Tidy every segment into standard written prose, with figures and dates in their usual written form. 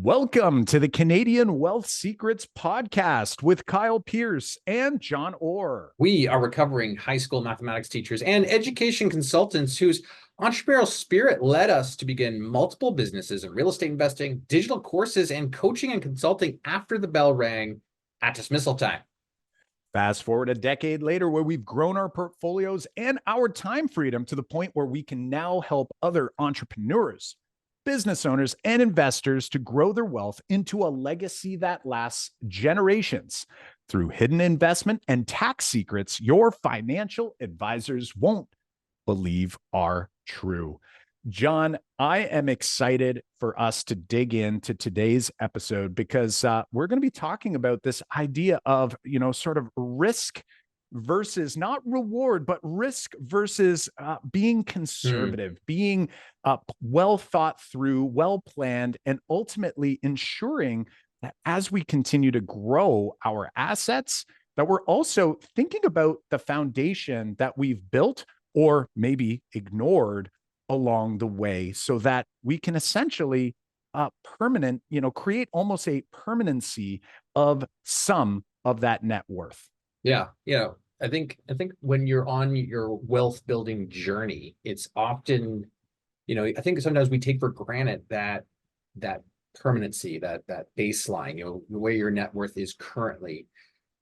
Welcome to the Canadian Wealth Secrets podcast with Kyle Pierce and John Orr. We are recovering high school mathematics teachers and education consultants whose entrepreneurial spirit led us to begin multiple businesses in real estate investing, digital courses, and coaching and consulting after the bell rang at dismissal time. Fast forward a decade later, where we've grown our portfolios and our time freedom to the point where we can now help other entrepreneurs, business owners, and investors to grow their wealth into a legacy that lasts generations. Through hidden investment and tax secrets your financial advisors won't believe are true. John, I am excited for us to dig into today's episode because we're going to be talking about this idea of, sort of risk versus not reward, but risk versus being conservative, being well thought through, well planned, and ultimately ensuring that as we continue to grow our assets, that we're also thinking about the foundation that we've built or maybe ignored along the way so that we can essentially create almost a permanency of some of that net worth. Yeah, I think when you're on your wealth building journey, it's often, I think sometimes we take for granted that permanency, that baseline, where your net worth is currently.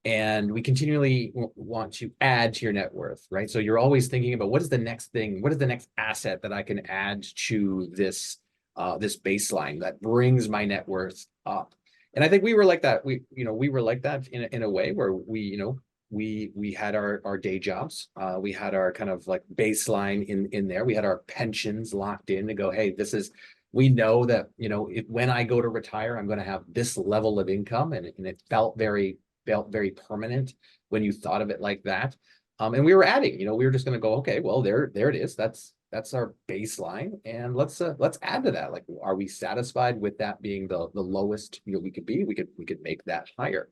And we continually want to add to your net worth, right? So you're always thinking about what is the next thing, what is the next asset that I can add to this baseline that brings my net worth up. And I think we were like that. We were like that in a way where we had our day jobs. We had our kind of like baseline in there. We had our pensions locked in to go, hey, we know that, when I go to retire, I'm going to have this level of income. And it felt very permanent when you thought of it like that. And we were adding, we were just going to go, okay, well, there it is. That's our baseline. And let's add to that. Like, are we satisfied with that being the lowest, we could be? We could make that higher.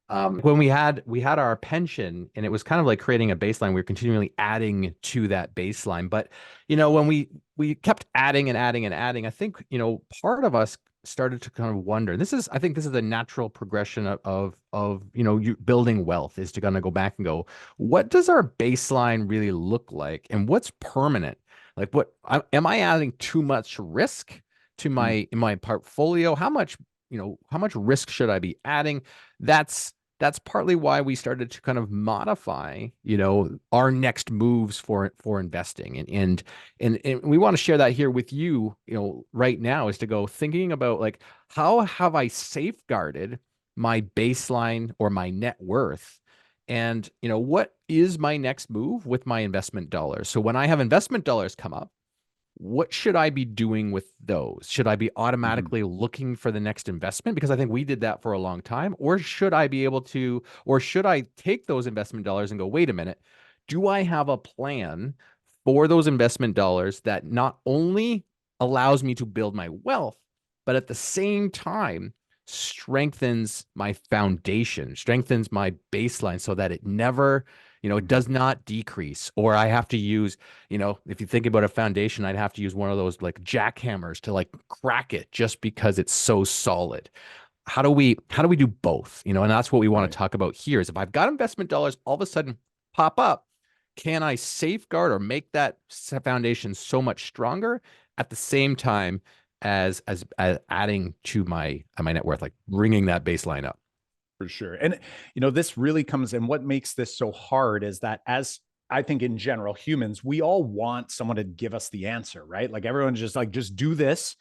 When we had our pension, and it was kind of like creating a baseline, we were continually adding to that baseline. But, when we kept adding and adding and adding, I think, part of us started to kind of wonder, I think this is the natural progression of you building wealth, is to kind of go back and go, what does our baseline really look like? And what's permanent? Like, am I adding too much risk to my portfolio? How much risk should I be adding? That's partly why we started to kind of modify, our next moves for investing. And we want to share that here with you, right now, is to go thinking about, like, how have I safeguarded my baseline or my net worth? And, what is my next move with my investment dollars? So when I have investment dollars come up, what should I be doing with those? Should I be automatically looking for the next investment? Because I think we did that for a long time. Or should I take those investment dollars and go, wait a minute, do I have a plan for those investment dollars that not only allows me to build my wealth, but at the same time strengthens my foundation, strengthens my baseline, so that it never, it does not decrease? Or I have to use, if you think about a foundation, I'd have to use one of those like jackhammers to like crack it just because it's so solid. How do we do both? And that's what we want to talk about here, is if I've got investment dollars all of a sudden pop up, can I safeguard or make that foundation so much stronger at the same time as adding to my net worth, like bringing that baseline up? For sure. And, this really comes in. What makes this so hard is that, as I think in general, humans, we all want someone to give us the answer, right? Like, everyone's just like, just do this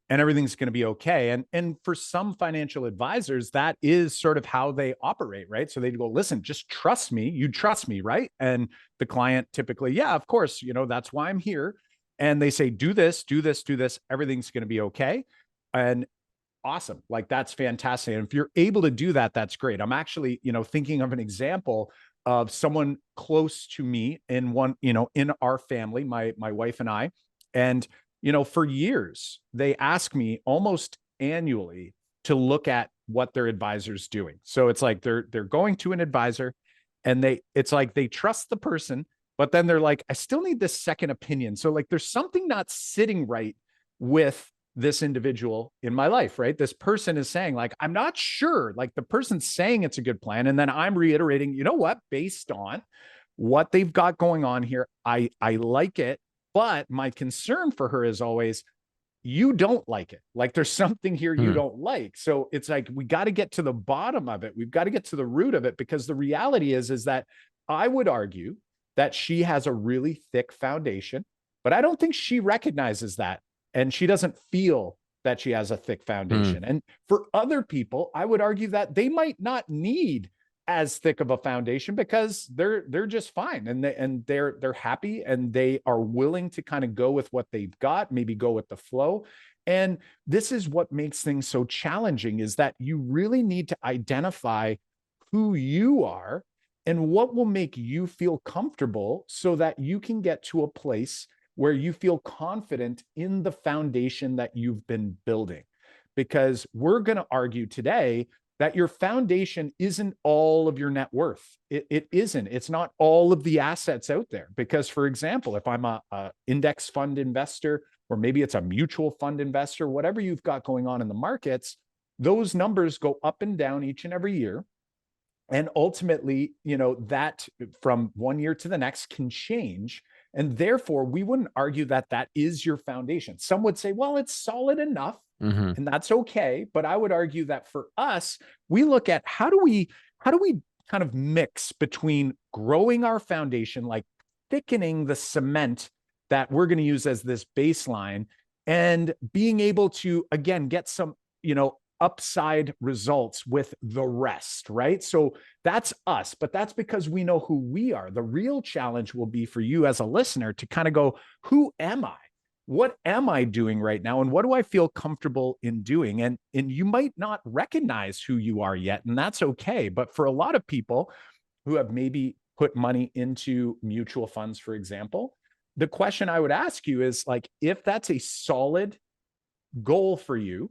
and everything's going to be okay. And for some financial advisors, that is sort of how they operate, right? So they go, listen, just trust me. You trust me, right? And the client typically, yeah, of course, that's why I'm here. And they say, do this, do this, do this. Everything's going to be okay. And awesome. Like, that's fantastic. And if you're able to do that, that's great. I'm actually, thinking of an example of someone close to me in in our family, my wife and I. And, for years, they ask me almost annually to look at what their advisor's doing. So it's like they're going to an advisor, and it's like they trust the person, but then they're like, I still need this second opinion. So, like, there's something not sitting right with this individual in my life, right? This person is saying, like, I'm not sure. Like, the person's saying it's a good plan. And then I'm reiterating, you know what, based on what they've got going on here, I like it. But my concern for her is always, you don't like it. Like, there's something here you don't like. So it's like, we got to get to the bottom of it. We've got to get to the root of it, because the reality is that I would argue that she has a really thick foundation, but I don't think she recognizes that. And she doesn't feel that she has a thick foundation. And for other people, I would argue that they might not need as thick of a foundation, because they're just fine, and they're happy, and they are willing to kind of go with what they've got, maybe go with the flow. And this is what makes things so challenging, is that you really need to identify who you are and what will make you feel comfortable, so that you can get to a place where you feel confident in the foundation that you've been building. Because we're going to argue today that your foundation isn't all of your net worth. It isn't. It's not all of the assets out there. Because, for example, if I'm a index fund investor, or maybe it's a mutual fund investor, whatever you've got going on in the markets, those numbers go up and down each and every year. And ultimately, that from one year to the next can change. And therefore, we wouldn't argue that that is your foundation. Some would say, well, it's solid enough, and that's okay. But I would argue that for us, we look at how do we kind of mix between growing our foundation, like thickening the cement that we're going to use as this baseline, and being able to, again, get some, upside results with the rest, right? So that's us, but that's because we know who we are. The real challenge will be for you as a listener to kind of go, who am I? What am I doing right now? And what do I feel comfortable in doing? And you might not recognize who you are yet, and that's okay. But for a lot of people who have maybe put money into mutual funds, for example, the question I would ask you is, like, if that's a solid goal for you,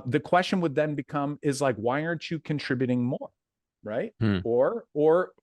the question would then become is like, why aren't you contributing more? Right. Or,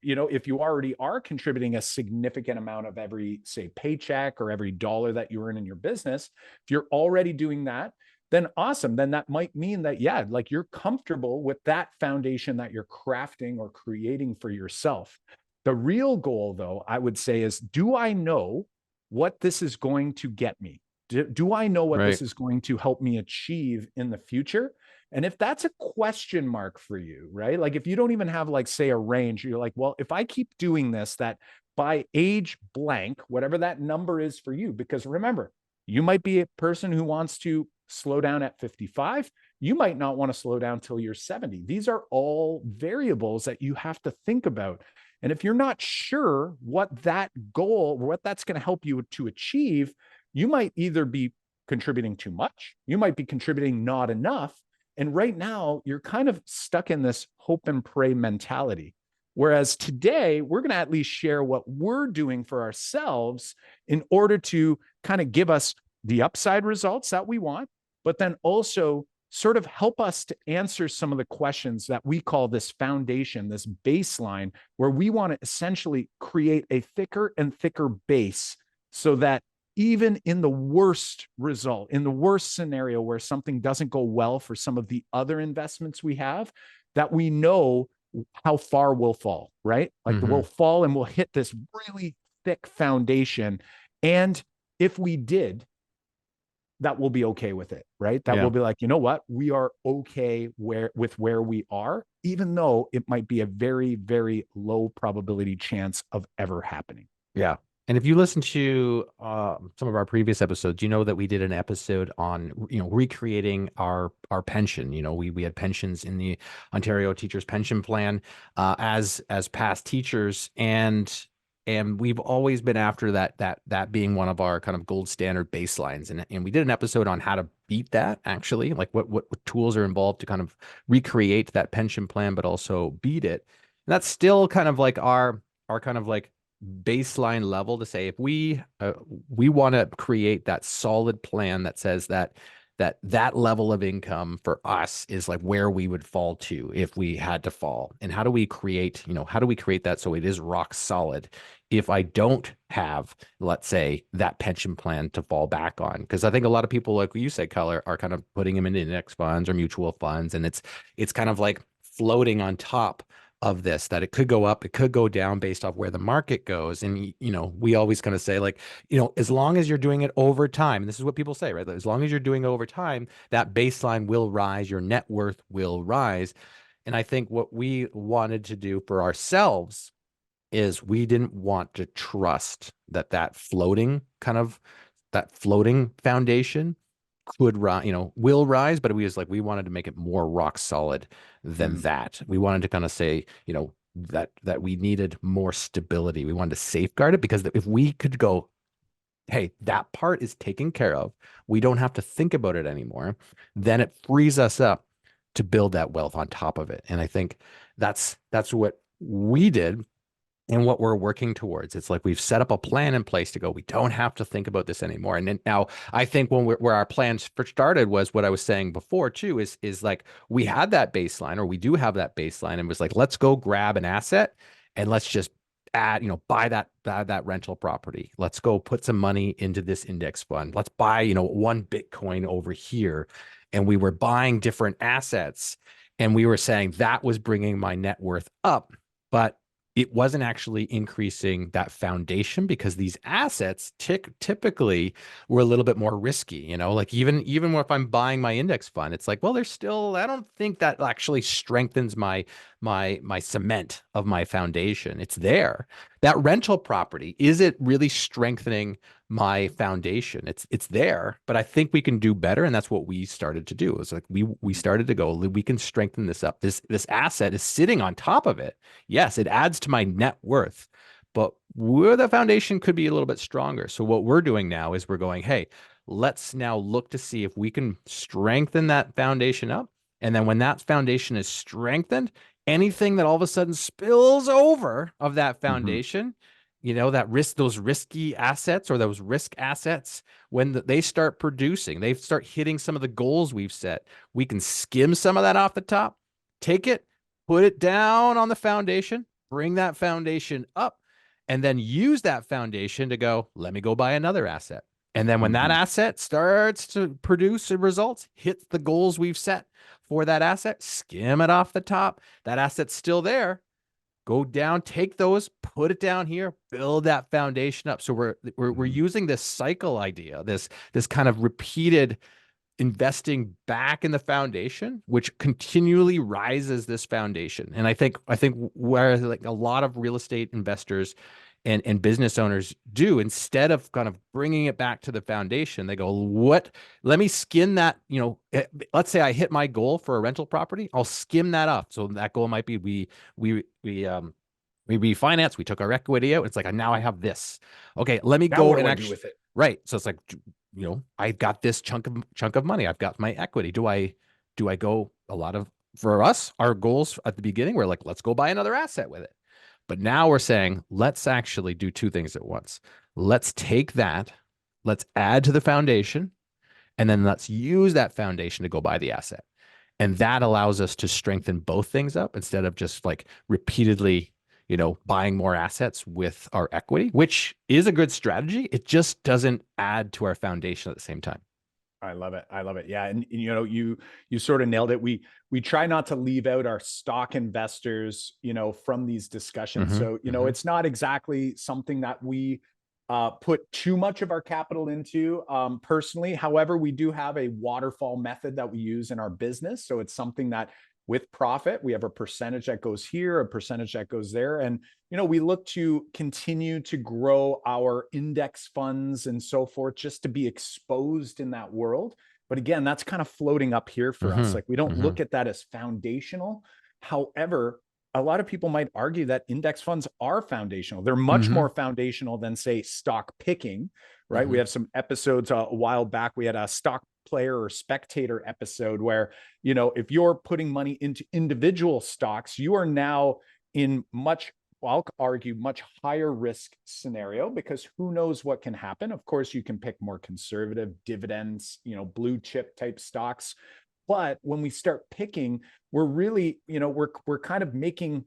if you already are contributing a significant amount of every, say, paycheck or every dollar that you earn in your business, if you're already doing that, then awesome. Then that might mean that, yeah, like, you're comfortable with that foundation that you're crafting or creating for yourself. The real goal, though, I would say, is, do I know what this is going to get me? Do I know what this is going to help me achieve in the future? And if that's a question mark for you, right? Like, if you don't even have, like, say, a range, you're like, well, if I keep doing this, that by age blank, whatever that number is for you, because remember, you might be a person who wants to slow down at 55. You might not want to slow down till you're 70. These are all variables that you have to think about. And if you're not sure what that goal, what that's going to help you to achieve, you might either be contributing too much, you might be contributing not enough. And right now, you're kind of stuck in this hope and pray mentality. Whereas today, we're going to at least share what we're doing for ourselves in order to kind of give us the upside results that we want, but then also sort of help us to answer some of the questions that we call this foundation, this baseline, where we want to essentially create a thicker and thicker base, so that even in the worst result, in the worst scenario where something doesn't go well for some of the other investments we have, that we know how far we'll fall, right? Like, we'll fall and we'll hit this really thick foundation. And if we did, that will be okay with it, right? That will be like, you know what? We are okay with where we are, even though it might be a very, very low probability chance of ever happening. Yeah. And if you listen to some of our previous episodes, you know that we did an episode on, recreating our pension. We had pensions in the Ontario Teachers Pension Plan as past teachers, and we've always been after that being one of our kind of gold standard baselines. And we did an episode on how to beat that, actually, like what tools are involved to kind of recreate that pension plan, but also beat it. And that's still kind of like our kind of like baseline level to say, if we want to create that solid plan that says that that level of income for us is like where we would fall to if we had to fall. And how do we create, how do we create that so it is rock solid if I don't have, let's say, that pension plan to fall back on? Because I think a lot of people, like you said, Color, are kind of putting them in index funds or mutual funds, and it's kind of like floating on top of this, that it could go up, it could go down based off where the market goes. And we always kind of say, like, as long as you're doing it over time, and this is what people say, right? As long as you're doing it over time, that baseline will rise, your net worth will rise. And I think what we wanted to do for ourselves is we didn't want to trust that floating foundation could rise, will rise, but we wanted to make it more rock solid than that. We wanted to kind of say, that we needed more stability. We wanted to safeguard it, because if we could go, hey, that part is taken care of, we don't have to think about it anymore, then it frees us up to build that wealth on top of it. And I think that's what we did and what we're working towards. It's like we've set up a plan in place to go, we don't have to think about this anymore. And then now I think where our plans first started was what I was saying before too, is like we had that baseline, or we do have that baseline, and was like, let's go grab an asset and let's just buy that rental property. Let's go put some money into this index fund. Let's buy, one Bitcoin over here. And we were buying different assets, and we were saying that was bringing my net worth up, but it wasn't actually increasing that foundation, because these assets typically were a little bit more risky. Like even if I'm buying my index fund, it's like, well, there's still, I don't think that actually strengthens my cement of my foundation. It's there. That rental property, is it really strengthening my foundation? It's there, but I think we can do better. And that's what we started to do. It was like, we started to go, we can strengthen this up. This asset is sitting on top of it. Yes, it adds to my net worth, but where the foundation could be a little bit stronger. So what we're doing now is we're going, hey, let's now look to see if we can strengthen that foundation up. And then when that foundation is strengthened, anything that all of a sudden spills over of that foundation, those risky assets, or those risk assets, when they start producing, they start hitting some of the goals we've set, we can skim some of that off the top, take it, put it down on the foundation, bring that foundation up, and then use that foundation to go, let me go buy another asset. And then when that asset starts to produce results, hits the goals we've set for that asset, skim it off the top. That asset's still there. Go down, take those, put it down here, build that foundation up. So we're using this cycle idea, this kind of repeated investing back in the foundation, which continually rises this foundation. And I think where like a lot of real estate investors and business owners do, instead of kind of bringing it back to the foundation, they go, let me skim that, let's say I hit my goal for a rental property, I'll skim that up. So that goal might be, we refinanced, we took our equity out. It's like, now I have this. Okay, let me go and actually do with it. Right. So it's like, I've got this chunk of money. I've got my equity. Do I go for us, our goals at the beginning were like, let's go buy another asset with it. But now we're saying, let's actually do two things at once. Let's take that, let's add to the foundation, and then let's use that foundation to go buy the asset. And that allows us to strengthen both things up, instead of just like repeatedly, buying more assets with our equity, which is a good strategy. It just doesn't add to our foundation at the same time. I love it. I love it. Yeah. And you sort of nailed it. We try not to leave out our stock investors, from these discussions. So, it's not exactly something that we put too much of our capital into personally. However, we do have a waterfall method that we use in our business. So it's something that with profit, we have a percentage that goes here, a percentage that goes there. And, we look to continue to grow our index funds and so forth, just to be exposed in that world. But again, that's kind of floating up here for us. Like, we don't look at that as foundational. However, a lot of people might argue that index funds are foundational. They're much more foundational than, say, stock picking, right? We have some episodes a while back. We had a stock player or spectator episode where, if you're putting money into individual stocks, you are now in much I'll argue, much higher risk scenario, because who knows what can happen. Of course, you can pick more conservative dividends, blue chip type stocks. But when we start picking, we're really, we're kind of making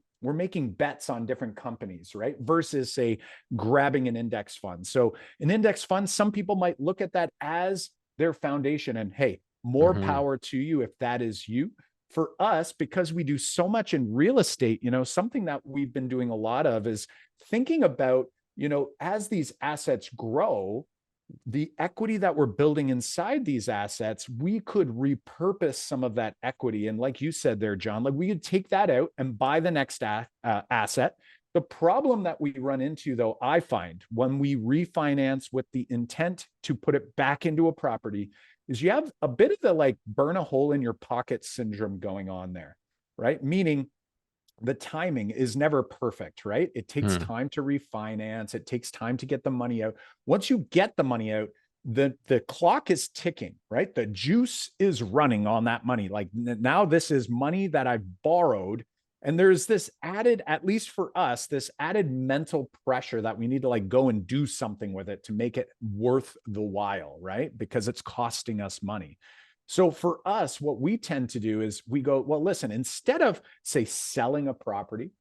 bets on different companies, right? Versus, say, grabbing an index fund. So an index fund, some people might look at that as their foundation, and hey, more power to you if that is you. For us, because we do so much in real estate, something that we've been doing a lot of is thinking about, as these assets grow, the equity that we're building inside these assets, we could repurpose some of that equity. And like you said there, John, like we could take that out and buy the next asset. The problem that we run into, though, I find when we refinance with the intent to put it back into a property, is you have a bit of the like burn a hole in your pocket syndrome going on there, right? Meaning the timing is never perfect, right? It takes time to refinance. It takes time to get the money out. Once you get the money out, the clock is ticking, right? The juice is running on that money. Like now this is money that I've borrowed. And there's this added, at least for us, this added mental pressure that we need to like go and do something with it to make it worth the while, right? Because it's costing us money. So for us, what we tend to do is we go, well, listen, instead of, say, selling a property,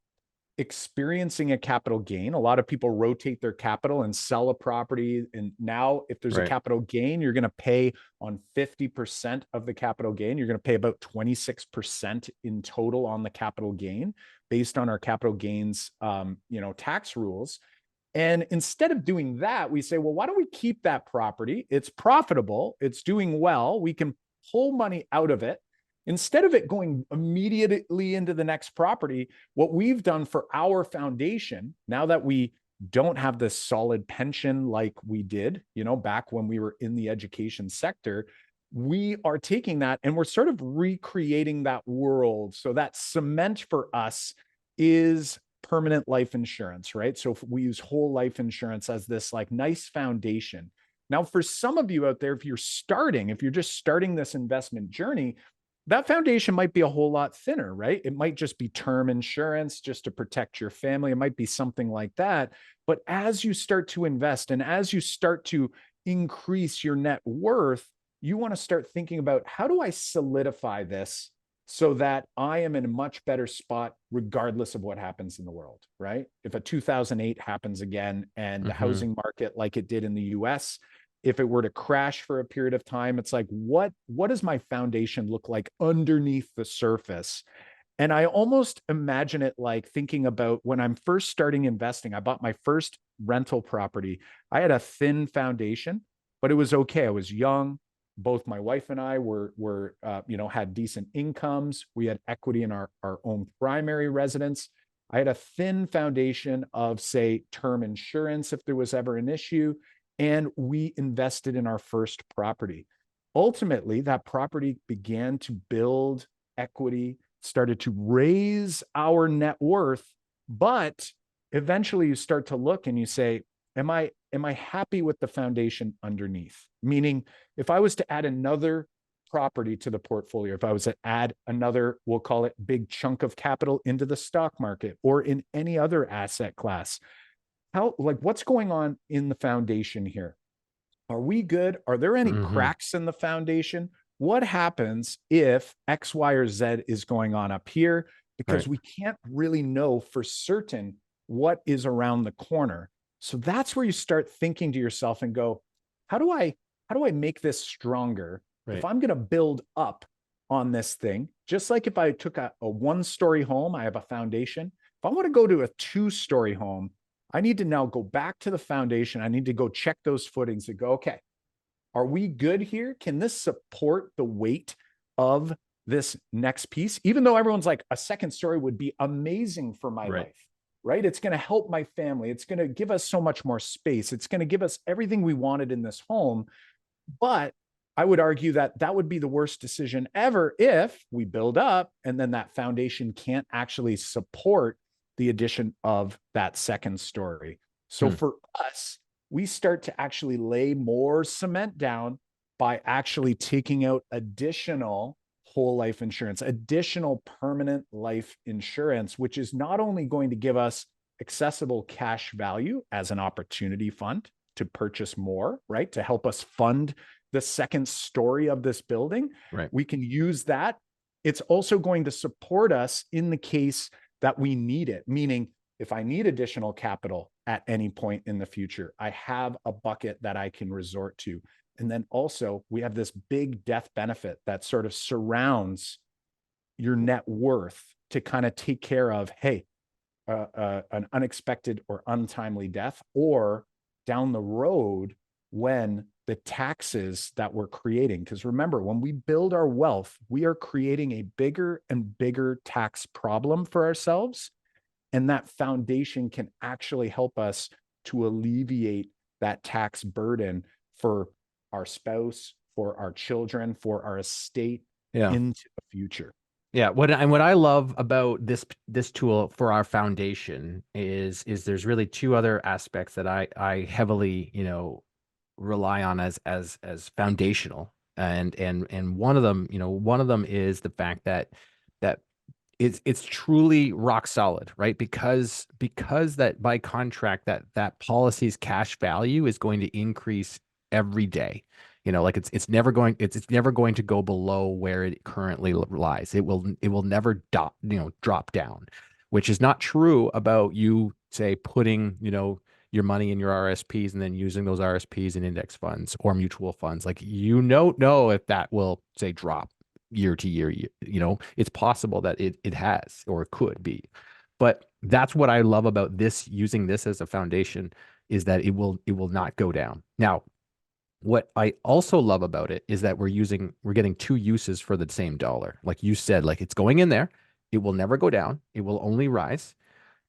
experiencing a capital gain, a lot of people rotate their capital and sell a property. And now if there's a capital gain, you're going to pay on 50% of the capital gain. You're going to pay about 26% in total on the capital gain based on our capital gains, tax rules. And instead of doing that, we say, well, why don't we keep that property? It's profitable. It's doing well. We can pull money out of it. Instead of it going immediately into the next property, what we've done for our foundation, now that we don't have this solid pension like we did, back when we were in the education sector, we are taking that and we're sort of recreating that world. So that cement for us is permanent life insurance, right? So if we use whole life insurance as this like nice foundation. Now, for some of you out there, if you're just starting this investment journey, that foundation might be a whole lot thinner, right? It might just be term insurance just to protect your family. It might be something like that. But as you start to invest and as you start to increase your net worth, you want to start thinking about, how do I solidify this so that I am in a much better spot regardless of what happens in the world, right? If a 2008 happens again and the housing market like it did in the US, if it were to crash for a period of time, it's like, what does my foundation look like underneath the surface? And I almost imagine it like thinking about when I'm first starting investing. I bought my first rental property. I had a thin foundation, but it was okay. I was young. Both my wife and I were had decent incomes. We had equity in our own primary residence. I had a thin foundation of, say, term insurance if there was ever an issue. And we invested in our first property. Ultimately, that property began to build equity, started to raise our net worth, but eventually you start to look and you say, am I happy with the foundation underneath? Meaning, if I was to add another property to the portfolio, if I was to add another, we'll call it big chunk of capital into the stock market or in any other asset class, what's going on in the foundation here? Are we good? Are there any cracks in the foundation? What happens if X, Y, or Z is going on up here? Because we can't really know for certain what is around the corner. So that's where you start thinking to yourself and go, how do I make this stronger? If I'm going to build up on this thing, just like if I took a one-story home, I have a foundation. If I want to go to a two-story home, I need to now go back to the foundation. I need to go check those footings and go, okay, are we good here? Can this support the weight of this next piece? Even though everyone's like, a second story would be amazing for my life, right? It's going to help my family. It's going to give us so much more space. It's going to give us everything we wanted in this home. But I would argue that that would be the worst decision ever if we build up and then that foundation can't actually support the addition of that second story. So for us, we start to actually lay more cement down by actually taking out additional whole life insurance, additional permanent life insurance, which is not only going to give us accessible cash value as an opportunity fund to purchase more, right? To help us fund the second story of this building. Right. We can use that. It's also going to support us in the case that we need it, meaning if I need additional capital at any point in the future, I have a bucket that I can resort to. And then also we have this big death benefit that sort of surrounds your net worth to kind of take care of, hey, an unexpected or untimely death, or down the road when the taxes that we're creating. Because remember, when we build our wealth, we are creating a bigger and bigger tax problem for ourselves. And that foundation can actually help us to alleviate that tax burden for our spouse, for our children, for our estate into the future. Yeah, what I love about this tool for our foundation is there's really two other aspects that I heavily, rely on as foundational. And one of them is the fact that it's truly rock solid, right? Because that by contract that policy's cash value is going to increase every day. Like it's never going to go below where it currently lies. It will never drop down, which is not true about you, say, putting, your money in your RSPs and then using those RSPs in index funds or mutual funds. Like, know if that will, say, drop year to year. It's possible that it has, or it could be. But that's what I love about this, using this as a foundation, is that it will not go down. Now, what I also love about it is that we're getting two uses for the same dollar. Like you said, like, it's going in there. It will never go down. It will only rise.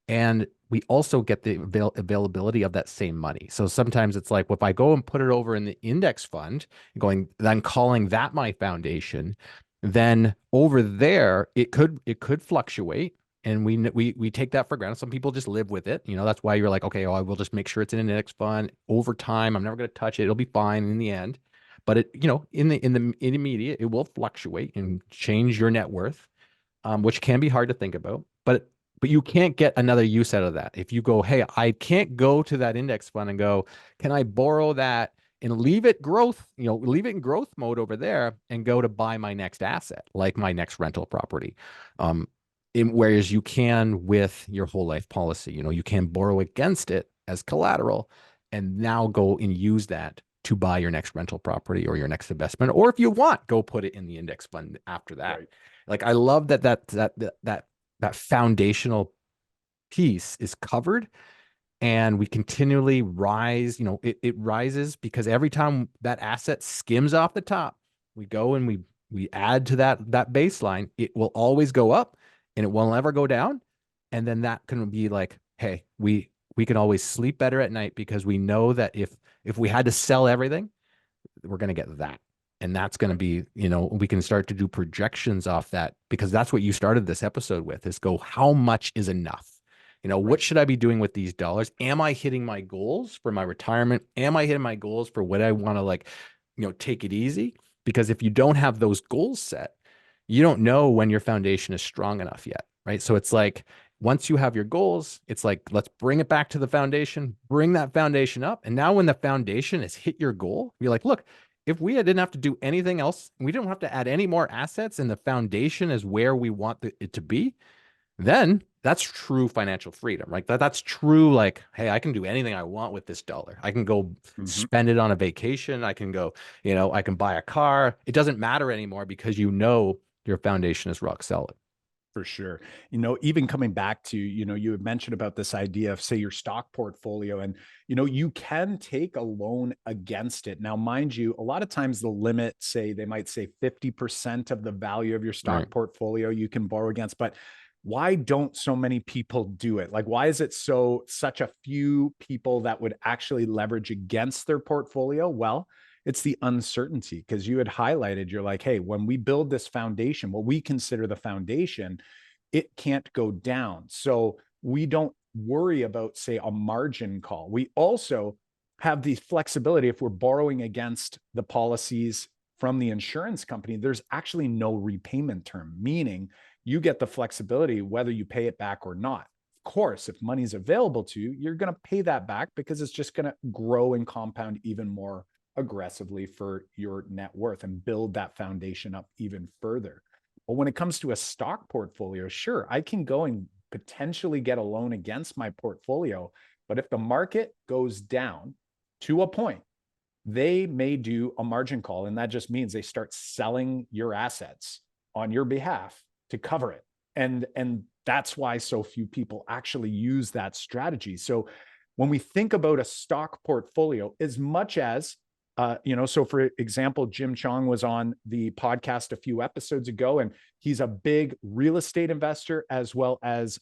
And we also get the availability of that same money. So sometimes it's like, well, if I go and put it over in the index fund, then calling that my foundation, then over there, it could fluctuate. And we take that for granted. Some people just live with it. That's why you're like, okay, I will just make sure it's in an index fund over time. I'm never going to touch it. It'll be fine in the end. But in the intermediate, it will fluctuate and change your net worth, which can be hard to think about. But you can't get another use out of that. If you go, hey, I can't go to that index fund and go, can I borrow that and leave it in growth mode over there and go to buy my next asset, like my next rental property. Whereas you can with your whole life policy, you can borrow against it as collateral and now go and use that to buy your next rental property or your next investment. Or if you want, go put it in the index fund after that. Right. Like, I love that foundational piece is covered, and we continually rise. It rises because every time that asset skims off the top, we go and we add to that baseline. It will always go up and it will never go down. And then that can be like, hey, we can always sleep better at night because we know that if we had to sell everything, we're going to get that. And that's going to be, we can start to do projections off that, because that's what you started this episode with, is go, how much is enough? What should I be doing with these dollars? Am I hitting my goals for my retirement? Am I hitting my goals for what I want to, take it easy? Because if you don't have those goals set, you don't know when your foundation is strong enough yet, right? So it's like, once you have your goals, it's like, let's bring it back to the foundation, bring that foundation up. And now when the foundation has hit your goal, you're like, look, if we didn't have to do anything else, we don't have to add any more assets, and the foundation is where we want it to be, then that's true financial freedom, right? That's true. Like, hey, I can do anything I want with this dollar. I can go spend it on a vacation. I can go, I can buy a car. It doesn't matter anymore because your foundation is rock solid. For sure. Even coming back to, you had mentioned about this idea of, say, your stock portfolio, and, you can take a loan against it. Now, mind you, a lot of times the limit, they might say 50% of the value of your stock portfolio you can borrow against, but why don't so many people do it? Like, why is it such a few people that would actually leverage against their portfolio? Well, it's the uncertainty, because you had highlighted, you're like, hey, when we build this foundation, what we consider the foundation, it can't go down. So we don't worry about, say, a margin call. We also have the flexibility. If we're borrowing against the policies from the insurance company, there's actually no repayment term, meaning you get the flexibility whether you pay it back or not. course, if money's available to you, you're going to pay that back because it's just going to grow and compound even more aggressively for your net worth and build that foundation up even further. But when it comes to a stock portfolio, sure, I can go and potentially get a loan against my portfolio. But if the market goes down to a point, they may do a margin call. And that just means they start selling your assets on your behalf to cover it. And that's why so few people actually use that strategy. So when we think about a stock portfolio, as much as so for example, Jim Chong was on the podcast a few episodes ago, and he's a big real estate investor, as well as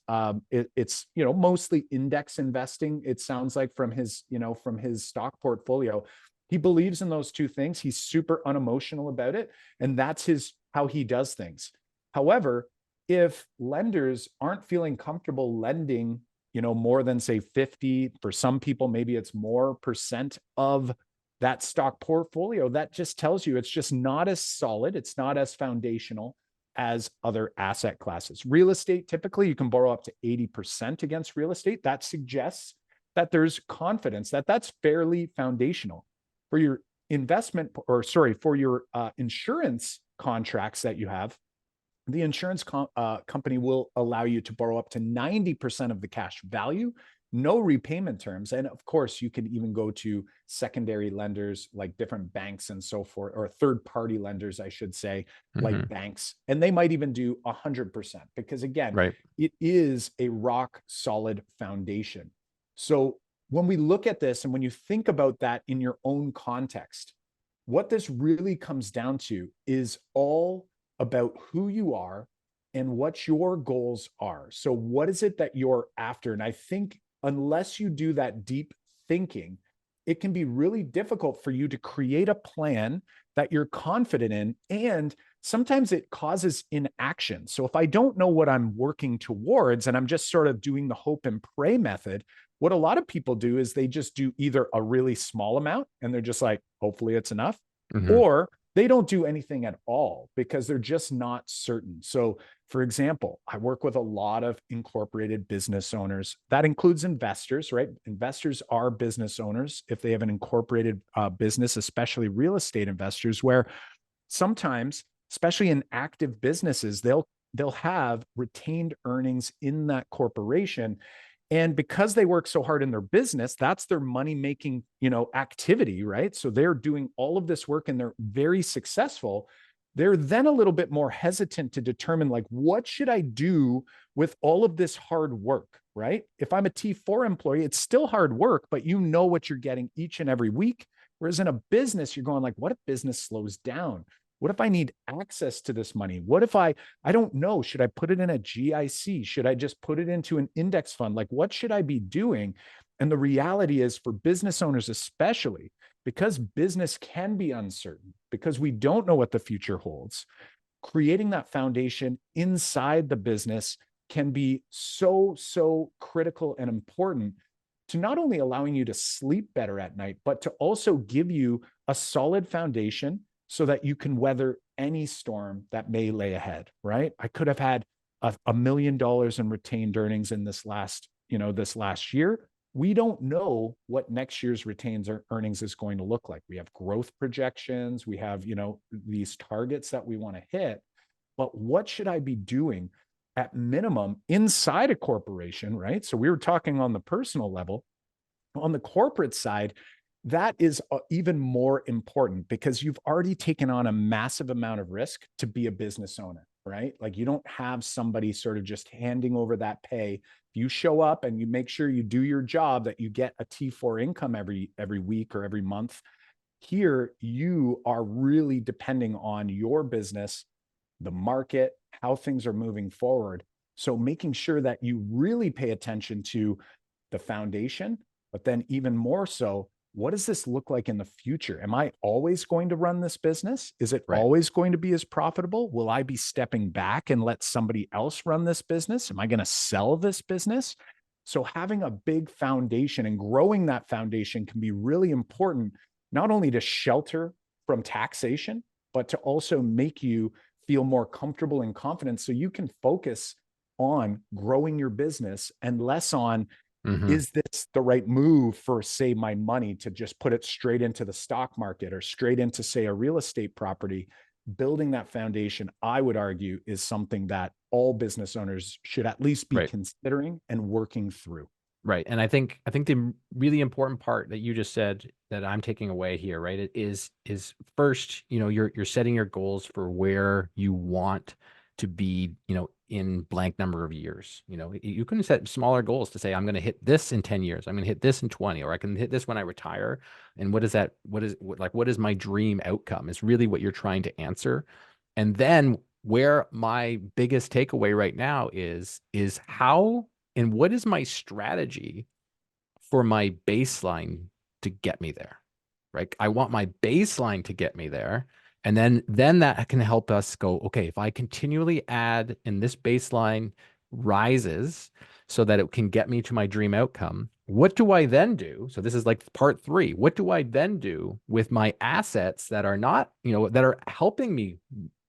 it's mostly index investing. It sounds like from his stock portfolio, he believes in those two things. He's super unemotional about it, and that's how he does things. However, if lenders aren't feeling comfortable lending, more than say 50, for some people, maybe it's more percent of that stock portfolio, that just tells you it's just not as solid. It's not as foundational as other asset classes. Real estate, typically you can borrow up to 80% against real estate. That suggests that there's confidence that that's fairly foundational. For your for your insurance contracts that you have, the insurance company will allow you to borrow up to 90% of the cash value, no repayment terms. And of course, you can even go to secondary lenders like different banks and so forth, or third-party lenders, I should say, like banks. And they might even do 100% because, again, it is a rock solid foundation. So when we look at this and when you think about that in your own context, what this really comes down to is all about who you are and what your goals are. So what is it that you're after? And I think unless you do that deep thinking, it can be really difficult for you to create a plan that you're confident in. And sometimes it causes inaction. So if I don't know what I'm working towards and I'm just sort of doing the hope and pray method, what a lot of people do is they just do either a really small amount and they're just like, hopefully it's enough, or they don't do anything at all because they're just not certain. So for example, I work with a lot of incorporated business owners. That includes investors, right? Investors are business owners if they have an incorporated business, especially real estate investors, where sometimes, especially in active businesses, they'll have retained earnings in that corporation. And because they work so hard in their business, that's their money-making, activity, right? So they're doing all of this work and they're very successful. They're then a little bit more hesitant to determine, like, what should I do with all of this hard work, right? If I'm a T4 employee, it's still hard work, but you know what you're getting each and every week. Whereas in a business, you're going like, what if business slows down? What if I need access to this money? What if I don't know, should I put it in a GIC? Should I just put it into an index fund? Like, what should I be doing? And the reality is, for business owners, especially, because business can be uncertain, because we don't know what the future holds, creating that foundation inside the business can be so critical and important to not only allowing you to sleep better at night, but to also give you a solid foundation so that you can weather any storm that may lay ahead, right? I could have had $1 million in retained earnings in this last year. We don't know what next year's retained earnings is going to look like. We have growth projections. We have, these targets that we want to hit. But what should I be doing at minimum inside a corporation, right? So we were talking on the personal level. On the corporate side, that is even more important because you've already taken on a massive amount of risk to be a business owner, right? Like, you don't have somebody sort of just handing over that pay. If you show up and you make sure you do your job, that you get a T4 income every week or every month. Here, you are really depending on your business, the market, how things are moving forward. So making sure that you really pay attention to the foundation, but then even more so, what does this look like in the future? Am I always going to run this business? Is it always going to be as profitable? Will I be stepping back and let somebody else run this business? Am I going to sell this business? So having a big foundation and growing that foundation can be really important, not only to shelter from taxation, but to also make you feel more comfortable and confident so you can focus on growing your business and less on, Mhm. is this the right move for, say, my money to just put it straight into the stock market or straight into, say, a real estate property? Building that foundation, I would argue, is something that all business owners should at least be Right. considering and working through. Right. And I think the really important part that you just said that I'm taking away here, right, it is first, you're setting your goals for where you want to be, in blank number of years. You can set smaller goals to say, I'm going to hit this in 10 years. I'm going to hit this in 20, or I can hit this when I retire. And what is my dream outcome is really what you're trying to answer. And then where my biggest takeaway right now is how and what is my strategy for my baseline to get me there, right? I want my baseline to get me there. And then that can help us go, okay, if I continually add and this baseline rises so that it can get me to my dream outcome, what do I then do? So this is like part 3. What do I then do with my assets that are not, that are helping me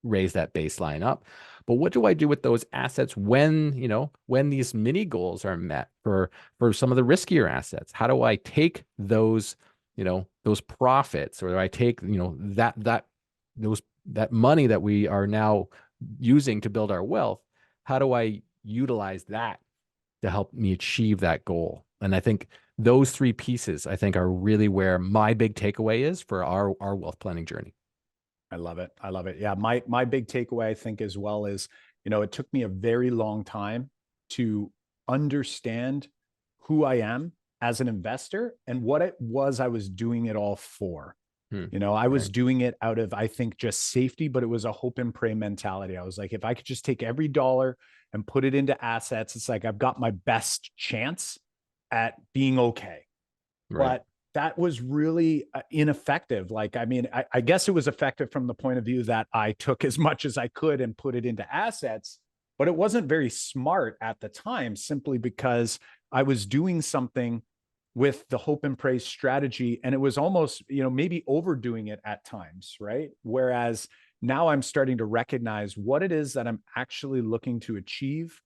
raise that baseline up? But what do I do with those assets when these mini goals are met for some of the riskier assets? How do I take those, those profits, or do I take, that money that we are now using to build our wealth? How do I utilize that to help me achieve that goal? And I think those 3 pieces, I think, are really where my big takeaway is for our wealth planning journey. I love it. I love it. Yeah. My big takeaway, I think, as well, is, it took me a very long time to understand who I am as an investor and what it was I was doing it all for. I was Right. doing it out of, I think, just safety, but it was a hope and pray mentality. I was like, if I could just take every dollar and put it into assets, it's like I've got my best chance at being okay. Right. But that was really ineffective. Like, I mean, I guess it was effective from the point of view that I took as much as I could and put it into assets, but it wasn't very smart at the time, simply because I was doing something with the hope and praise strategy. And it was almost, maybe overdoing it at times, right? Whereas now I'm starting to recognize what it is that I'm actually looking to achieve.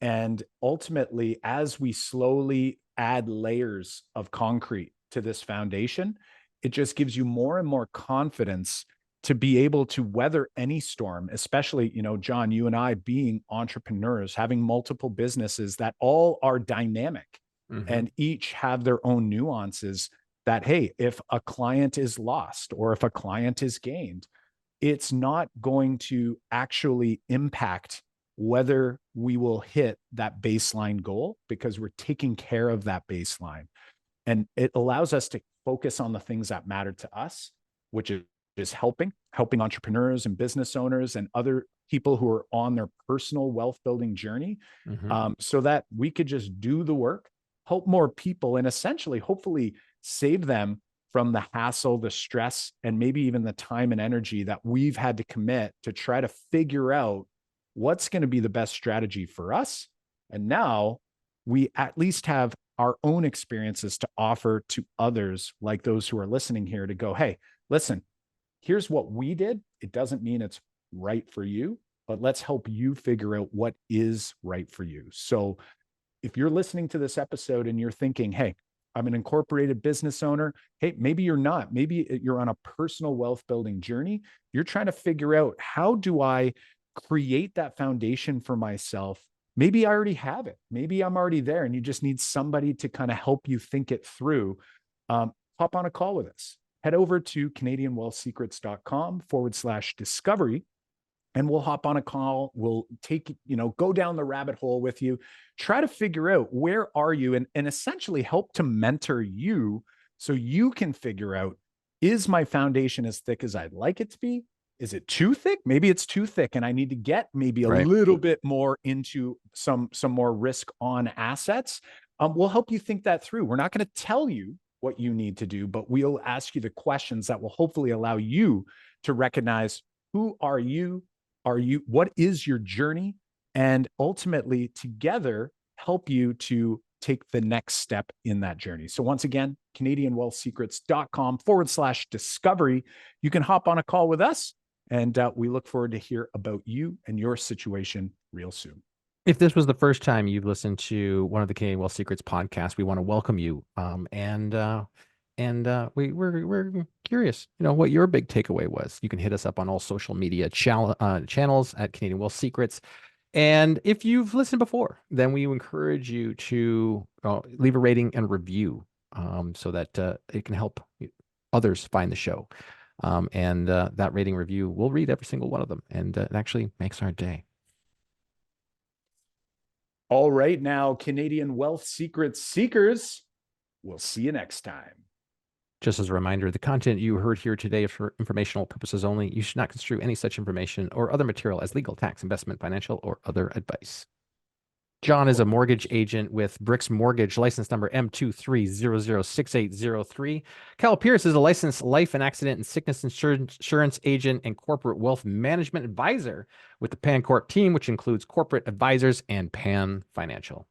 And ultimately, as we slowly add layers of concrete to this foundation, it just gives you more and more confidence to be able to weather any storm, especially, John, you and I being entrepreneurs, having multiple businesses that all are dynamic and each have their own nuances. That, hey, if a client is lost or if a client is gained, it's not going to actually impact whether we will hit that baseline goal, because we're taking care of that baseline. And it allows us to focus on the things that matter to us, which is helping entrepreneurs and business owners and other people who are on their personal wealth building journey, so that we could just do the work, help more people, and essentially, hopefully, save them from the hassle, the stress, and maybe even the time and energy that we've had to commit to try to figure out what's going to be the best strategy for us. And now we at least have our own experiences to offer to others, like those who are listening here, to go, hey, listen, here's what we did. It doesn't mean it's right for you, but let's help you figure out what is right for you. So if you're listening to this episode and you're thinking, hey, I'm an incorporated business owner. Hey, maybe you're not. Maybe you're on a personal wealth building journey. You're trying to figure out, how do I create that foundation for myself? Maybe I already have it. Maybe I'm already there, and you just need somebody to kind of help you think it through. Hop on a call with us. Head over to CanadianWealthSecrets.com/discovery. And we'll hop on a call. We'll go down the rabbit hole with you, try to figure out where are you, and essentially help to mentor you so you can figure out, is my foundation as thick as I'd like it to be? Is it too thick? Maybe it's too thick and I need to get maybe a little bit more into some more risk on assets. We'll help you think that through. We're not going to tell you what you need to do, but we'll ask you the questions that will hopefully allow you to recognize, who are you? What is your journey? And ultimately, together, help you to take the next step in that journey. So once again, CanadianWealthSecrets.com/discovery. You can hop on a call with us, and we look forward to hear about you and your situation real soon. If this was the first time you've listened to one of the Canadian Wealth Secrets podcasts, we want to welcome you. We're curious, what your big takeaway was. You can hit us up on all social media channels at Canadian Wealth Secrets. And if you've listened before, then we encourage you to leave a rating and review so that it can help others find the show. That rating review, we'll read every single one of them, and it actually makes our day. All right, now, Canadian Wealth Secrets seekers, we'll see you next time. Just as a reminder, the content you heard here today is for informational purposes only. You should not construe any such information or other material as legal, tax, investment, financial, or other advice. John is a mortgage agent with Bricks Mortgage, license number M23006803. Cal Pierce is a licensed life and accident and sickness insurance agent and corporate wealth management advisor with the PanCorp team, which includes corporate advisors and Pan Financial.